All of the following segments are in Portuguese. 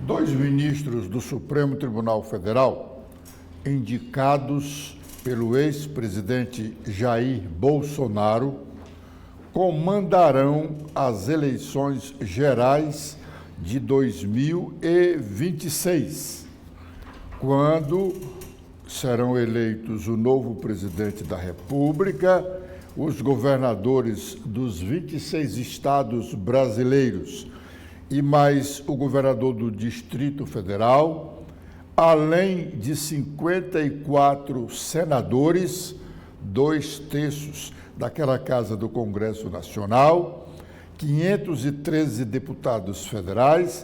Dois ministros do Supremo Tribunal Federal, indicados pelo ex-presidente Jair Bolsonaro, comandarão as eleições gerais de 2026, quando serão eleitos o novo presidente da República, os governadores dos 26 estados brasileiros e mais o governador do Distrito Federal, além de 54 senadores, 2/3 daquela Casa do Congresso Nacional, 513 deputados federais,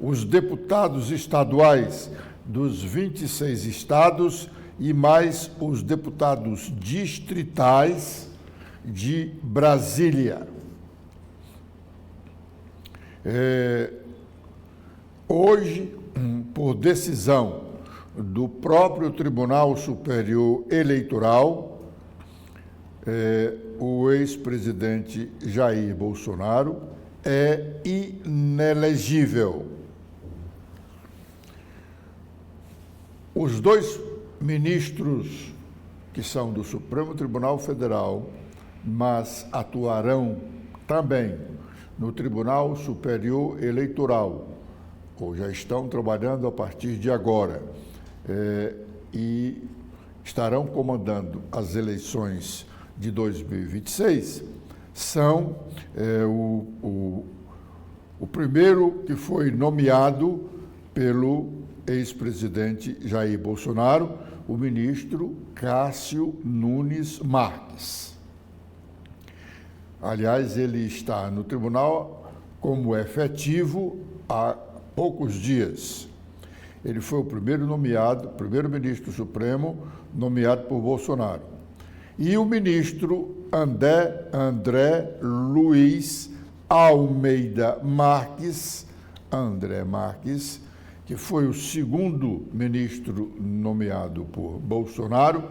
os deputados estaduais dos 26 estados e mais os deputados distritais de Brasília. Hoje, por decisão do próprio Tribunal Superior Eleitoral, o ex-presidente Jair Bolsonaro é inelegível. Os dois ministros que são do Supremo Tribunal Federal, mas atuarão também no Tribunal Superior Eleitoral, ou já estão trabalhando a partir de agora, e estarão comandando as eleições de 2026, são o primeiro que foi nomeado pelo ex-presidente Jair Bolsonaro, o ministro Cássio Nunes Marques. Aliás, ele está no tribunal como efetivo há poucos dias. Ele foi o primeiro ministro supremo nomeado por Bolsonaro. E o ministro André Luiz Almeida Marques, André Marques, que foi o segundo ministro nomeado por Bolsonaro,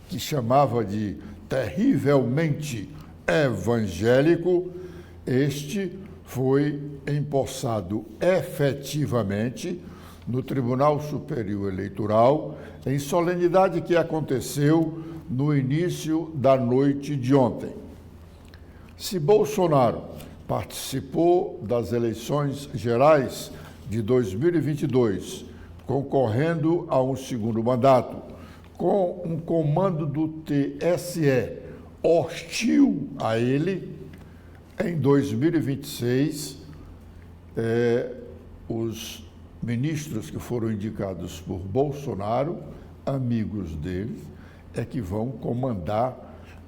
que chamava de terrivelmente evangélico, este foi empossado efetivamente no Tribunal Superior Eleitoral, em solenidade que aconteceu no início da noite de ontem. Se Bolsonaro participou das eleições gerais de 2022, concorrendo a um segundo mandato, com um comando do TSE hostil a ele, em 2026, os ministros que foram indicados por Bolsonaro, amigos dele, é que vão comandar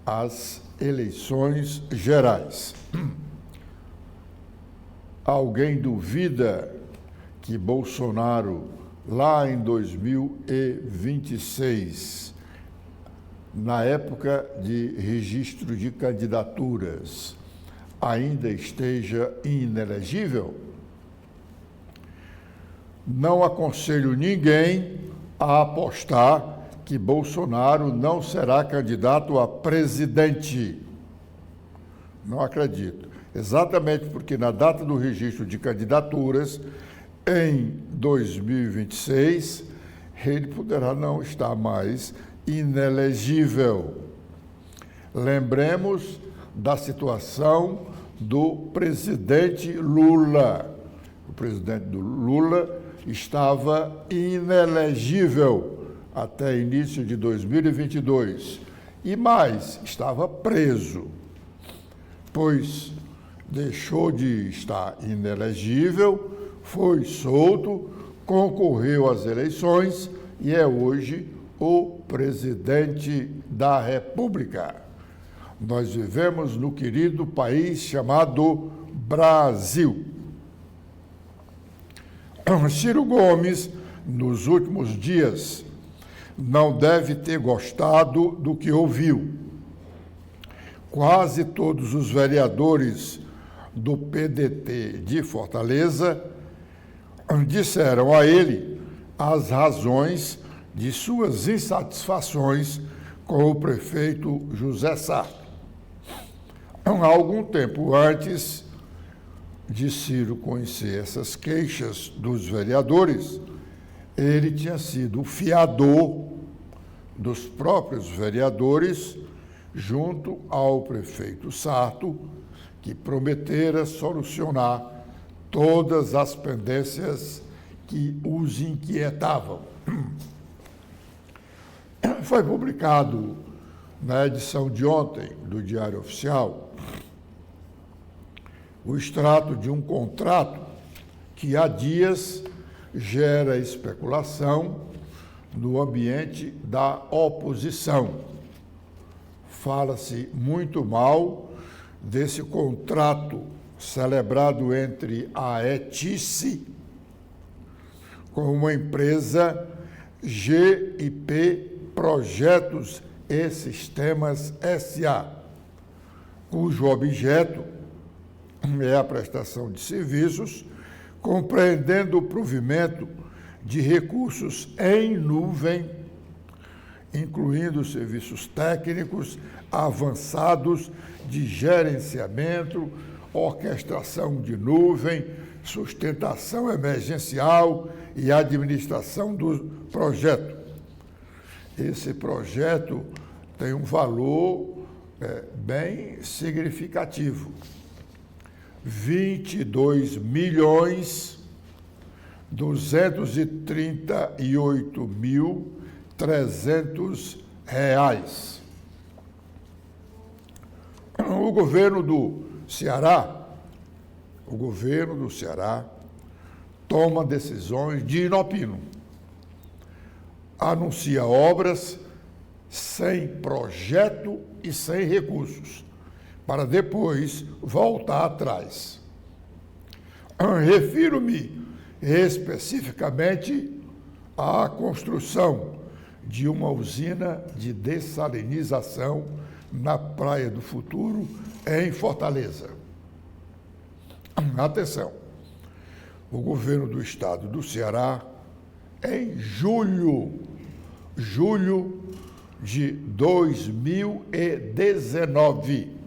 as eleições gerais. Alguém duvida que Bolsonaro, lá em 2026, na época de registro de candidaturas, ainda esteja inelegível? Não aconselho ninguém a apostar que Bolsonaro não será candidato a presidente. Não acredito. Exatamente porque na data do registro de candidaturas, em 2026, ele poderá não estar mais inelegível. Lembremos da situação do presidente Lula. O presidente Lula estava inelegível até início de 2022 e mais, estava preso, pois deixou de estar inelegível, foi solto, concorreu às eleições e é hoje o presidente da República. Nós vivemos no querido país chamado Brasil. Ciro Gomes, nos últimos dias, não deve ter gostado do que ouviu. Quase todos os vereadores do PDT de Fortaleza disseram a ele as razões de suas insatisfações com o prefeito José Sarto. Há algum tempo antes, de Ciro conhecer essas queixas dos vereadores, ele tinha sido o fiador dos próprios vereadores junto ao prefeito Sarto, que prometera solucionar todas as pendências que os inquietavam. Foi publicado na edição de ontem do Diário Oficial o extrato de um contrato que há dias gera especulação no ambiente da oposição. Fala-se muito mal desse contrato celebrado entre a ETICE com uma empresa GIP Projetos e Sistemas S.A., cujo objeto é a prestação de serviços, compreendendo o provimento de recursos em nuvem, incluindo serviços técnicos avançados de gerenciamento, orquestração de nuvem, sustentação emergencial e administração do projeto. Esse projeto tem um valor bem significativo. 22.238.300 O governo do Ceará toma decisões de inopino. Anuncia obras sem projeto e sem recursos, para depois voltar atrás. Refiro-me especificamente à construção de uma usina de dessalinização na Praia do Futuro, em Fortaleza. Atenção, o governo do estado do Ceará, em julho de 2019,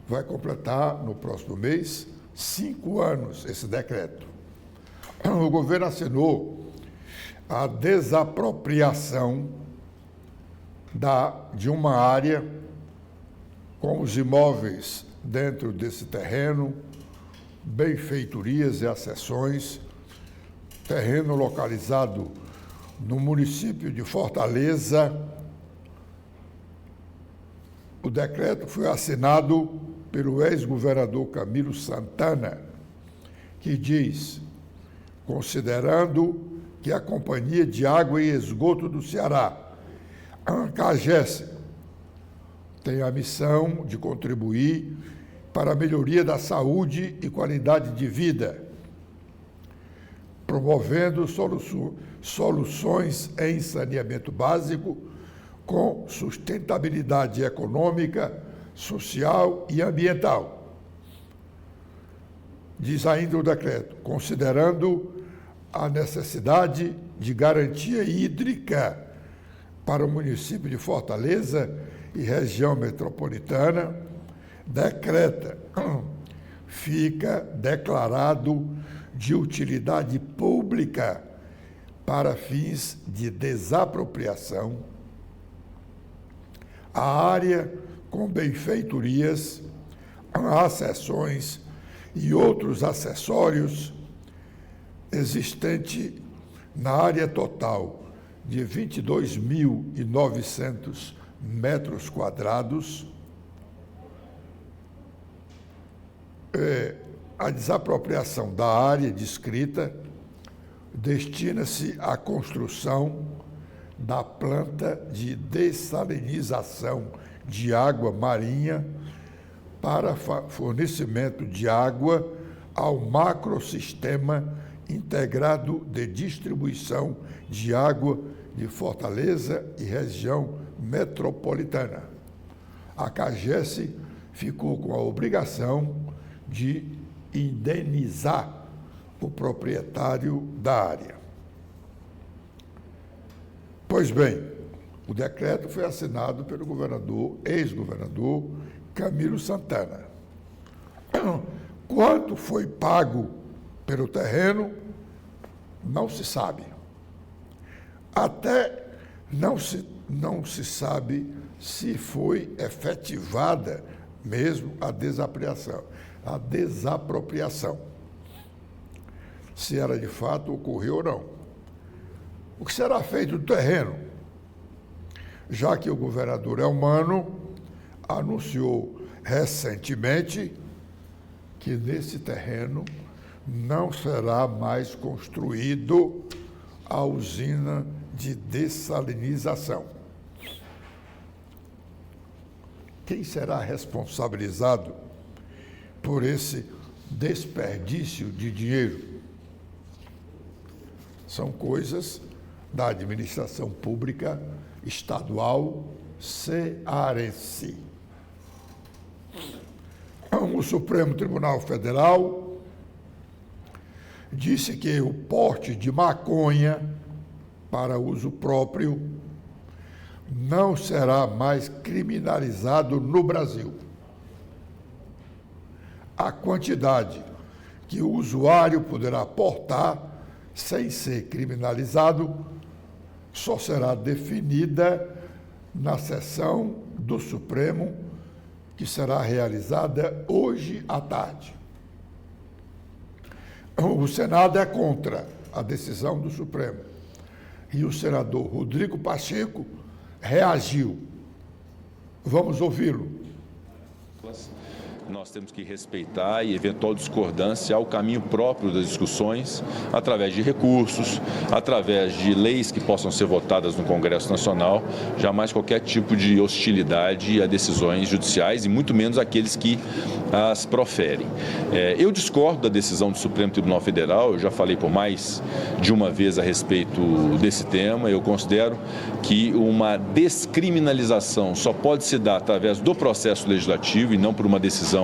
vai completar no próximo mês 5 anos esse decreto. O governo assinou a desapropriação de uma área com os imóveis dentro desse terreno, benfeitorias e accessões, terreno localizado no município de Fortaleza. O decreto foi assinado pelo ex-governador Camilo Santana, que diz: considerando que a Companhia de Água e Esgoto do Ceará, a CAGES, tem a missão de contribuir para a melhoria da saúde e qualidade de vida, promovendo soluções em saneamento básico com sustentabilidade econômica, social e ambiental. Diz ainda o decreto, considerando a necessidade de garantia hídrica para o município de Fortaleza e região metropolitana, decreta, fica declarado de utilidade pública para fins de desapropriação a área com benfeitorias, acessões e outros acessórios existente na área total de 22.900 metros quadrados. A desapropriação da área descrita destina-se à construção da planta de dessalinização de água marinha para fornecimento de água ao macrosistema integrado de distribuição de água de Fortaleza e região metropolitana. A CAGES ficou com a obrigação de indenizar o proprietário da área. Pois bem, o decreto foi assinado pelo ex-governador Camilo Santana. Quanto foi pago pelo terreno, não se sabe. Até não se sabe se foi efetivada mesmo a desapropriação. Se ela de fato ocorreu ou não. O que será feito do terreno? Já que o governador Elmano anunciou recentemente que nesse terreno não será mais construído a usina de dessalinização. Quem será responsabilizado por esse desperdício de dinheiro? São coisas da administração pública estadual cearense. O Supremo Tribunal Federal disse que o porte de maconha para uso próprio não será mais criminalizado no Brasil. A quantidade que o usuário poderá portar sem ser criminalizado só será definida na sessão do Supremo, que será realizada hoje à tarde. O Senado é contra a decisão do Supremo e o senador Rodrigo Pacheco reagiu. Vamos ouvi-lo. Nós temos que respeitar e eventual discordância ao caminho próprio das discussões, através de recursos, através de leis que possam ser votadas no Congresso Nacional, jamais qualquer tipo de hostilidade a decisões judiciais e muito menos aqueles que as proferem. Eu discordo da decisão do Supremo Tribunal Federal, eu já falei por mais de uma vez a respeito desse tema. Eu considero que uma descriminalização só pode se dar através do processo legislativo e não por uma decisão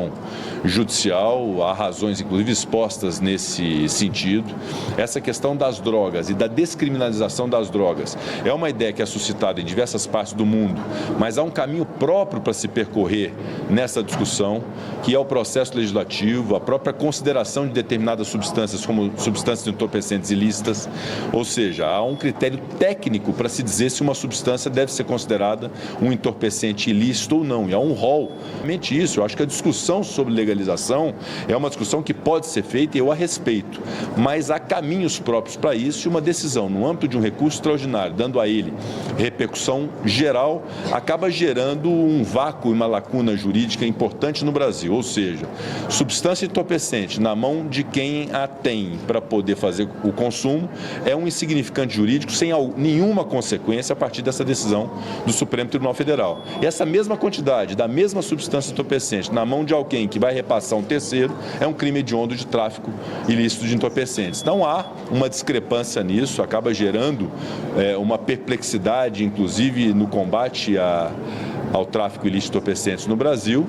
judicial. Há razões, inclusive, expostas nesse sentido. Essa questão das drogas e da descriminalização das drogas é uma ideia que é suscitada em diversas partes do mundo, mas há um caminho próprio para se percorrer nessa discussão, que é o processo legislativo, a própria consideração de determinadas substâncias como substâncias entorpecentes ilícitas, ou seja, há um critério técnico para se dizer se uma substância deve ser considerada um entorpecente ilícito ou não, e há um rol. Realmente isso, eu acho que a discussão sobre legalização é uma discussão que pode ser feita e eu a respeito, mas há caminhos próprios para isso e uma decisão no âmbito de um recurso extraordinário, dando a ele repercussão geral, acaba gerando um vácuo e uma lacuna jurídica importante no Brasil, ou seja, substância entorpecente na mão de quem a tem para poder fazer o consumo é um insignificante jurídico sem nenhuma consequência a partir dessa decisão do Supremo Tribunal Federal. E essa mesma quantidade da mesma substância entorpecente na mão de alguém que vai repassar um terceiro é um crime hediondo de tráfico ilícito de entorpecentes. Então há uma discrepância nisso, acaba gerando uma perplexidade, inclusive no combate ao tráfico ilícito de entorpecentes no Brasil,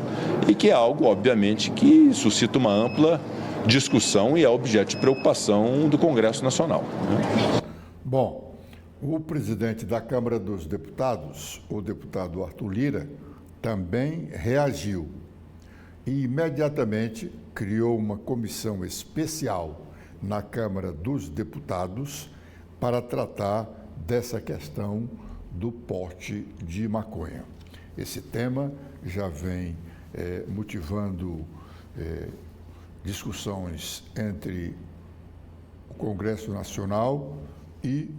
e que é algo, obviamente, que suscita uma ampla discussão e é objeto de preocupação do Congresso Nacional. Bom, o presidente da Câmara dos Deputados, o deputado Arthur Lira, também reagiu e imediatamente criou uma comissão especial na Câmara dos Deputados para tratar dessa questão do porte de maconha. Esse tema já vem motivando discussões entre o Congresso Nacional e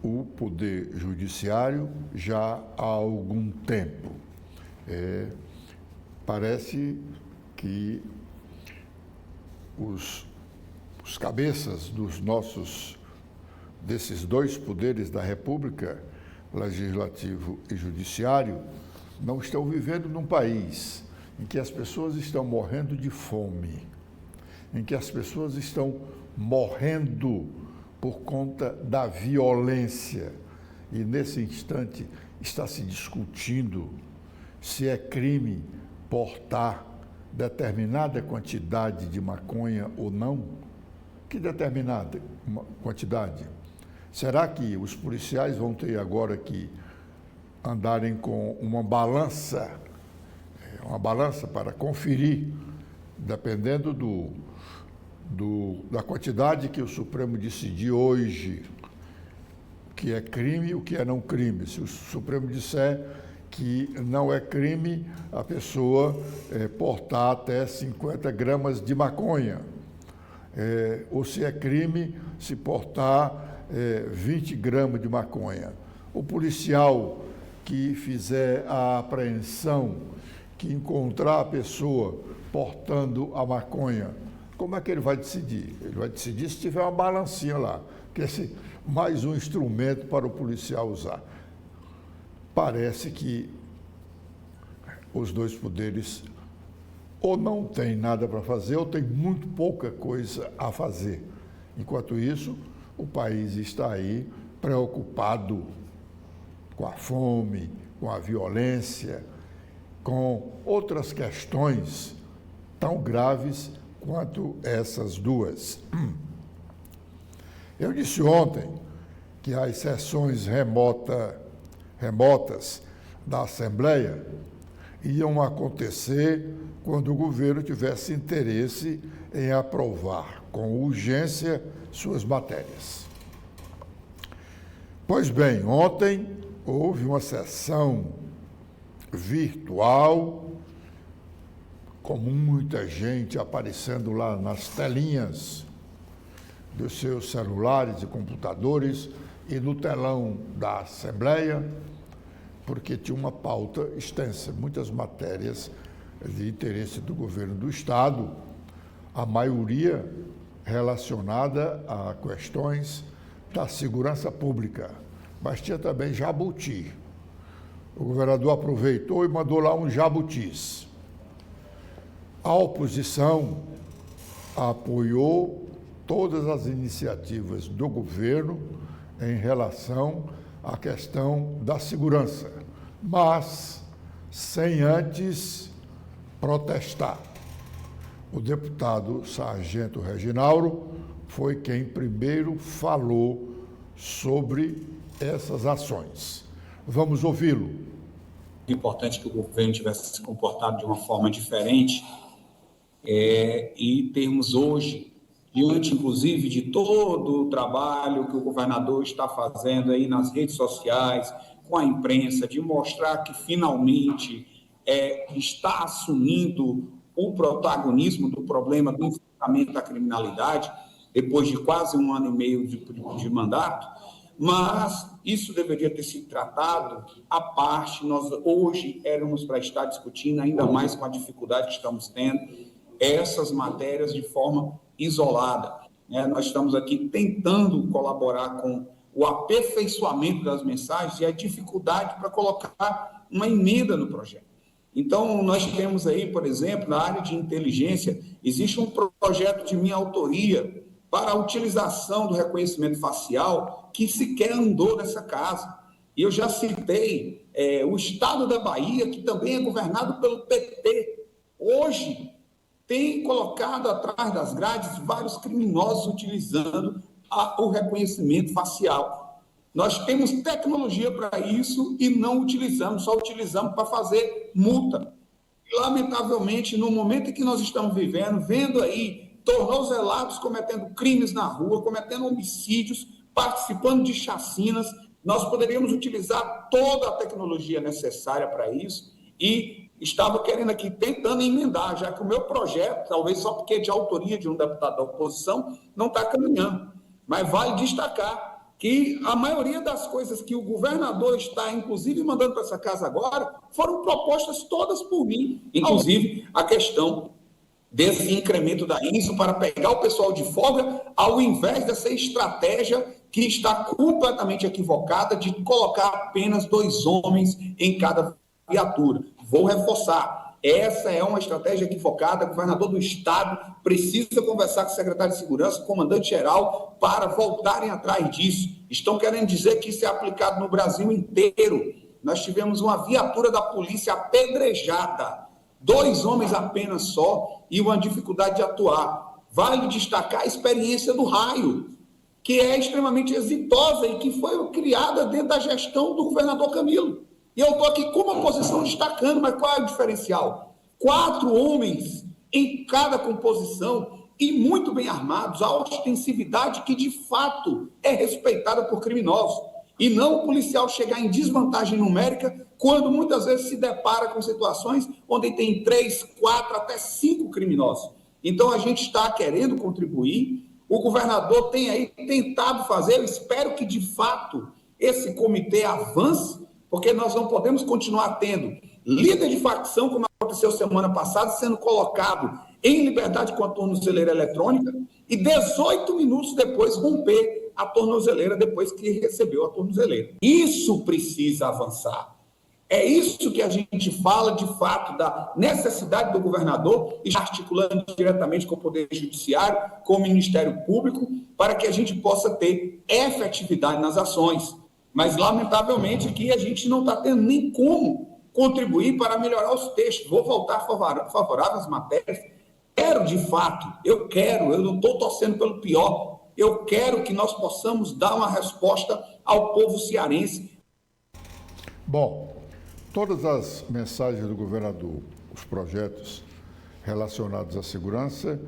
o Poder Judiciário já há algum tempo. Parece que os cabeças desses dois poderes da República, Legislativo e Judiciário, não estão vivendo num país em que as pessoas estão morrendo de fome, em que as pessoas estão morrendo por conta da violência. E nesse instante está se discutindo se é crime portar determinada quantidade de maconha ou não. Que determinada quantidade? Será que os policiais vão ter agora que andarem com uma balança para conferir dependendo da quantidade que o Supremo decidir hoje, que é crime e o que é não crime. Se o Supremo disser que não é crime a pessoa portar até 50 gramas de maconha, ou se é crime se portar 20 gramas de maconha. O policial que fizer a apreensão, que encontrar a pessoa portando a maconha, como é que ele vai decidir? Ele vai decidir se tiver uma balancinha lá, que é mais um instrumento para o policial usar. Parece que os dois poderes ou não têm nada para fazer ou têm muito pouca coisa a fazer. Enquanto isso, o país está aí preocupado com a fome, com a violência, com outras questões tão graves quanto essas duas. Eu disse ontem que as sessões remotas da Assembleia iam acontecer quando o governo tivesse interesse em aprovar com urgência suas matérias. Pois bem, ontem houve uma sessão virtual, com muita gente aparecendo lá nas telinhas dos seus celulares e computadores e no telão da Assembleia, porque tinha uma pauta extensa, muitas matérias de interesse do governo do Estado, a maioria relacionada a questões da segurança pública, mas tinha também jabuti. O governador aproveitou e mandou lá um jabutis. A oposição apoiou todas as iniciativas do governo em relação à questão da segurança, mas sem antes protestar. O deputado Sargento Reginaldo foi quem primeiro falou sobre essas ações. Vamos ouvi-lo. É importante que o governo tivesse se comportado de uma forma diferente e termos hoje, diante inclusive de todo o trabalho que o governador está fazendo aí nas redes sociais, com a imprensa, de mostrar que finalmente está assumindo o protagonismo do problema do enfrentamento da criminalidade, depois de quase 1 ano e meio de mandato, mas isso deveria ter sido tratado à parte. Nós hoje éramos para estar discutindo, ainda mais com a dificuldade que estamos tendo, essas matérias de forma isolada. Nós estamos aqui tentando colaborar com o aperfeiçoamento das mensagens e a dificuldade para colocar uma emenda no projeto. Então, nós temos aí, por exemplo, na área de inteligência, existe um projeto de minha autoria para a utilização do reconhecimento facial que sequer andou nessa casa. E eu já citei o estado da Bahia, que também é governado pelo PT. Hoje, tem colocado atrás das grades vários criminosos utilizando o reconhecimento facial. Nós temos tecnologia para isso e não utilizamos, só utilizamos para fazer multa. E, lamentavelmente, no momento em que nós estamos vivendo, vendo aí tornozelados cometendo crimes na rua, cometendo homicídios, participando de chacinas, nós poderíamos utilizar toda a tecnologia necessária para isso e estava querendo aqui, tentando emendar, já que o meu projeto, talvez só porque é de autoria de um deputado da oposição, não está caminhando. Mas vale destacar que a maioria das coisas que o governador está, inclusive, mandando para essa casa agora, foram propostas todas por mim, inclusive a questão desse incremento da ISO para pegar o pessoal de folga, ao invés dessa estratégia que está completamente equivocada de colocar apenas 2 homens em cada viatura. Vou reforçar, essa é uma estratégia equivocada. O governador do estado precisa conversar com o secretário de Segurança, o comandante-geral, para voltarem atrás disso. Estão querendo dizer que isso é aplicado no Brasil inteiro. Nós tivemos uma viatura da polícia apedrejada, 2 homens apenas só, e uma dificuldade de atuar. Vale destacar a experiência do Raio, que é extremamente exitosa e que foi criada dentro da gestão do governador Camilo. E eu estou aqui como oposição destacando, mas qual é o diferencial? 4 homens em cada composição e muito bem armados, a ostensividade que de fato é respeitada por criminosos. E não o policial chegar em desvantagem numérica quando muitas vezes se depara com situações onde tem 3, 4, até 5 criminosos. Então a gente está querendo contribuir, o governador tem aí tentado fazer, eu espero que de fato esse comitê avance, porque nós não podemos continuar tendo líder de facção, como aconteceu semana passada, sendo colocado em liberdade com a tornozeleira eletrônica e 18 minutos depois romper a tornozeleira depois que recebeu a tornozeleira. Isso precisa avançar. É isso que a gente fala, de fato, da necessidade do governador estar articulando diretamente com o Poder Judiciário, com o Ministério Público, para que a gente possa ter efetividade nas ações. Mas, lamentavelmente, aqui a gente não está tendo nem como contribuir para melhorar os textos. Vou voltar favorável às matérias. Quero, de fato, eu não estou torcendo pelo pior, eu quero que nós possamos dar uma resposta ao povo cearense. Bom, todas as mensagens do governador, os projetos relacionados à segurança,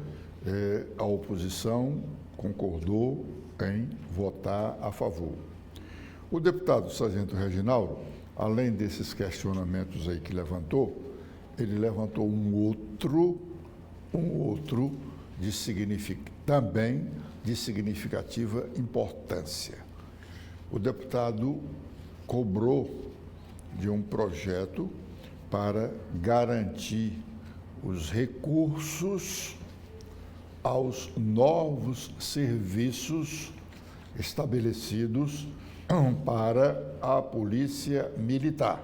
a oposição concordou em votar a favor. O deputado Sargento Reginaldo, além desses questionamentos aí que levantou, ele levantou um outro também de significativa importância. O deputado cobrou de um projeto para garantir os recursos aos novos serviços estabelecidos para a Polícia Militar.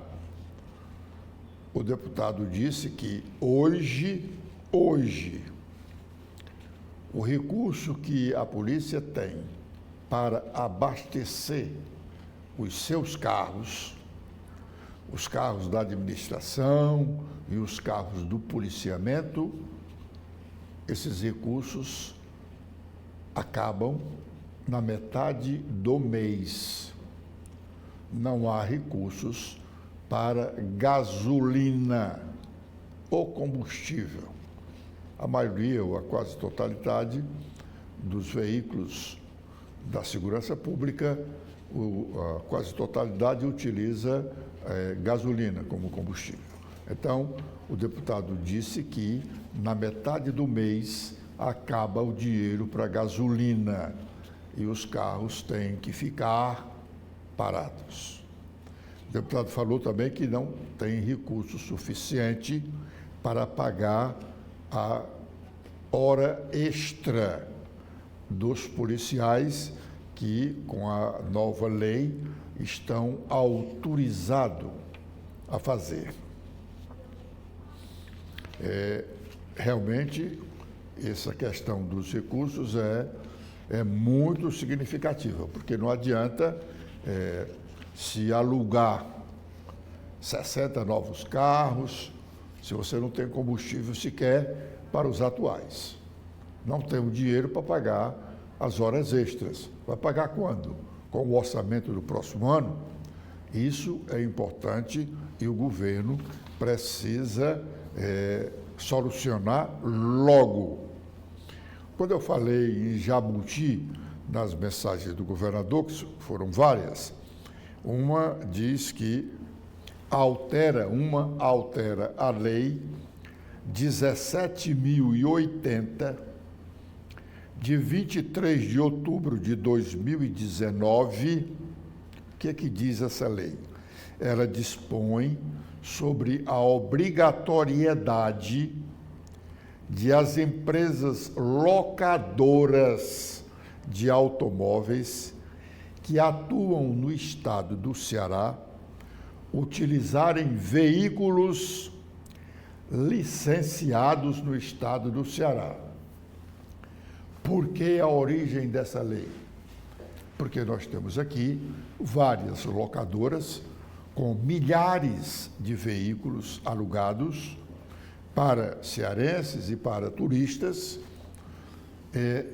O deputado disse que hoje, o recurso que a polícia tem para abastecer os seus carros, os carros da administração e os carros do policiamento, esses recursos acabam na metade do mês. Não há recursos para gasolina ou combustível. A maioria, ou a quase totalidade, dos veículos da segurança pública, a quase totalidade utiliza gasolina como combustível. Então, o deputado disse que na metade do mês acaba o dinheiro para gasolina e os carros têm que ficar parados. O deputado falou também que não tem recurso suficiente para pagar a hora extra dos policiais que, com a nova lei, estão autorizados a fazer. Realmente, essa questão dos recursos é muito significativa, porque não adianta se alugar 60 novos carros, se você não tem combustível sequer para os atuais. Não tem o dinheiro para pagar as horas extras. Vai pagar quando? Com o orçamento do próximo ano? Isso é importante e o governo precisa solucionar logo. Quando eu falei em Jabuti, nas mensagens do governador, que foram várias, uma diz que altera a lei 17.080, de 23 de outubro de 2019. O que é que diz essa lei? Ela dispõe sobre a obrigatoriedade de as empresas locadoras de automóveis que atuam no estado do Ceará utilizarem veículos licenciados no estado do Ceará. Por que a origem dessa lei? Porque nós temos aqui várias locadoras com milhares de veículos alugados para cearenses e para turistas,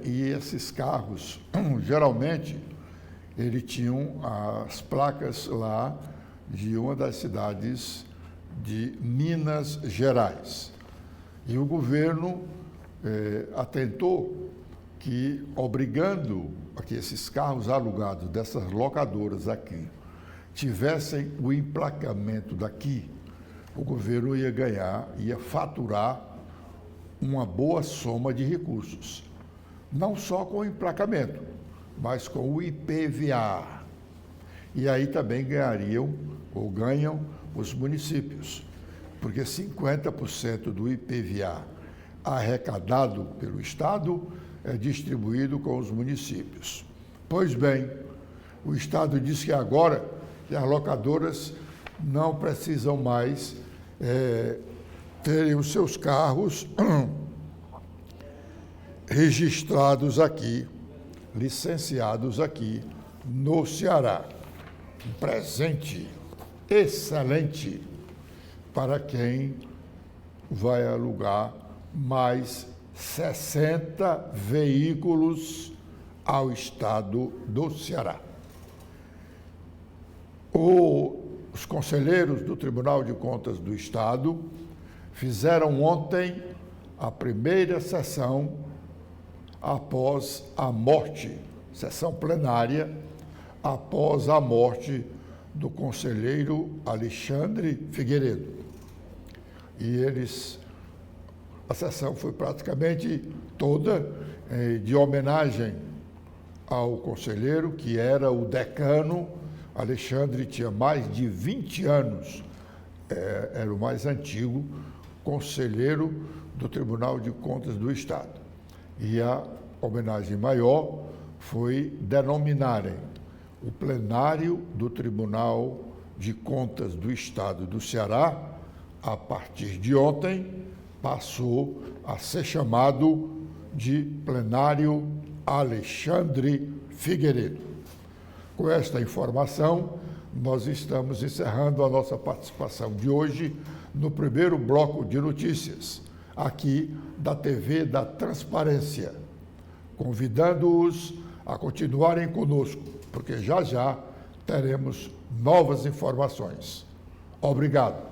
e esses carros, geralmente, eles tinham as placas lá de uma das cidades de Minas Gerais. E o governo atentou que, obrigando a que esses carros alugados dessas locadoras aqui tivessem o emplacamento daqui, o governo ia ganhar, ia faturar uma boa soma de recursos. Não só com o emplacamento, mas com o IPVA. E aí também ganhariam, ou ganham, os municípios, porque 50% do IPVA arrecadado pelo Estado é distribuído com os municípios. Pois bem, o Estado diz que agora que as locadoras não precisam mais terem os seus carros registrados aqui, licenciados aqui no Ceará. Um presente excelente para quem vai alugar mais 60 veículos ao estado do Ceará. Os conselheiros do Tribunal de Contas do Estado fizeram ontem a primeira sessão após a morte, sessão plenária, após a morte do conselheiro Alexandre Figueiredo. E a sessão foi praticamente toda de homenagem ao conselheiro, que era o decano. Alexandre tinha mais de 20 anos, era o mais antigo conselheiro do Tribunal de Contas do Estado. E a homenagem maior foi denominarem o plenário do Tribunal de Contas do Estado do Ceará, a partir de ontem, passou a ser chamado de Plenário Alexandre Figueiredo. Com esta informação, nós estamos encerrando a nossa participação de hoje no primeiro bloco de notícias, aqui da TV da Transparência, convidando-os a continuarem conosco, porque já já teremos novas informações. Obrigado.